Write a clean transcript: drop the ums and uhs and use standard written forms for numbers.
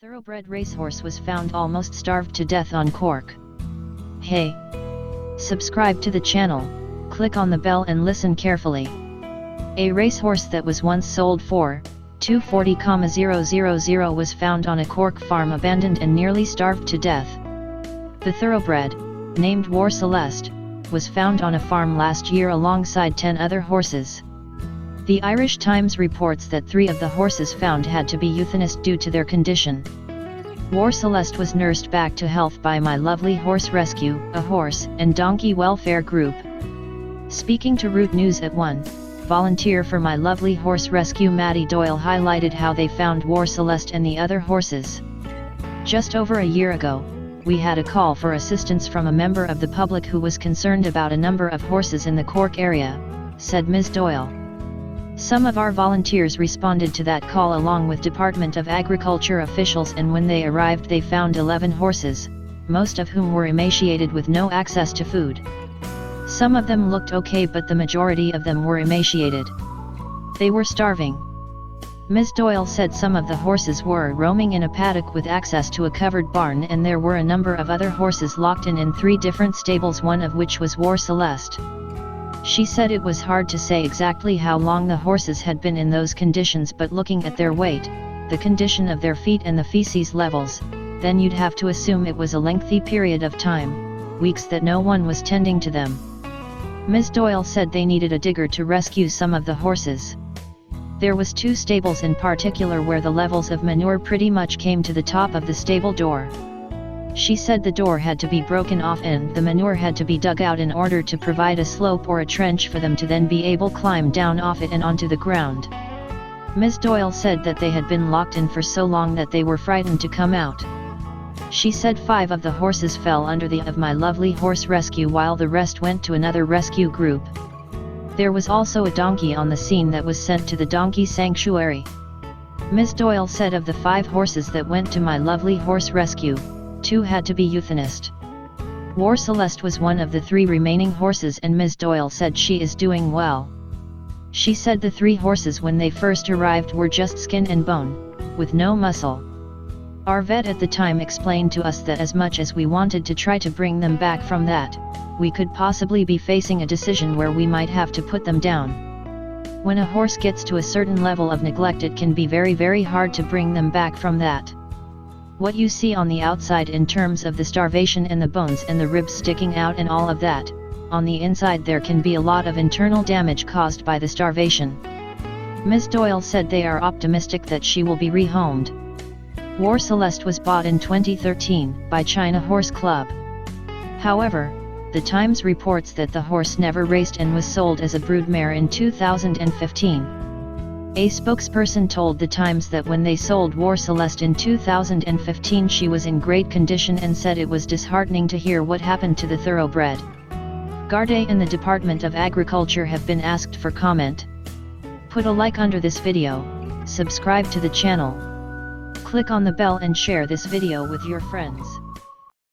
Thoroughbred racehorse was found almost starved to death on Cork. Hey! Subscribe to the channel, click on the bell and listen carefully. A racehorse that was once sold for $240,000 was found on a Cork farm abandoned and nearly starved to death. The thoroughbred, named War Celeste, was found on a farm last year alongside 10 other horses. The Irish Times reports that 3 of the horses found had to be euthanized due to their condition. War Celeste was nursed back to health by My Lovely Horse Rescue, a horse and donkey welfare group. Speaking to RTE News At One, volunteer for My Lovely Horse Rescue Ms Doyle highlighted how they found War Celeste and the other horses. Just over a year ago, we had a call for assistance from a member of the public who was concerned about a number of horses in the Cork area, said Ms Doyle. Some of our volunteers responded to that call along with Department of Agriculture officials, and when they arrived they found 11 horses, most of whom were emaciated with no access to food. Some of them looked okay, but the majority of them were emaciated. They were starving. Ms Doyle said some of the horses were roaming in a paddock with access to a covered barn, and there were a number of other horses locked in 3 different stables, one of which was War Celeste. She said it was hard to say exactly how long the horses had been in those conditions, but looking at their weight, the condition of their feet and the feces levels, then you'd have to assume it was a lengthy period of time, weeks, that no one was tending to them. Ms Doyle said they needed a digger to rescue some of the horses. There was 2 stables in particular where the levels of manure pretty much came to the top of the stable door. She said the door had to be broken off and the manure had to be dug out in order to provide a slope or a trench for them to then be able to climb down off it and onto the ground. Ms Doyle said that they had been locked in for so long that they were frightened to come out. She said 5 of the horses fell under the of My Lovely Horse Rescue while the rest went to another rescue group. There was also a donkey on the scene that was sent to the donkey sanctuary. Ms Doyle said of the 5 horses that went to My Lovely Horse Rescue, 2 had to be euthanized. War Celeste was one of the 3 remaining horses, and Ms Doyle said she is doing well. She said the 3 horses when they first arrived were just skin and bone, with no muscle. Our vet at the time explained to us that as much as we wanted to try to bring them back from that, we could possibly be facing a decision where we might have to put them down. When a horse gets to a certain level of neglect, it can be very, very hard to bring them back from that. What you see on the outside in terms of the starvation and the bones and the ribs sticking out and all of that, on the inside there can be a lot of internal damage caused by the starvation. Ms Doyle said they are optimistic that she will be rehomed. War Celeste was bought in 2013 by China Horse Club. However, the Times reports that the horse never raced and was sold as a broodmare in 2015. A spokesperson told the Times that when they sold War Celeste in 2015 she was in great condition, and said it was disheartening to hear what happened to the thoroughbred. Gardaí and the Department of Agriculture have been asked for comment. Put a like under this video, subscribe to the channel, click on the bell and share this video with your friends.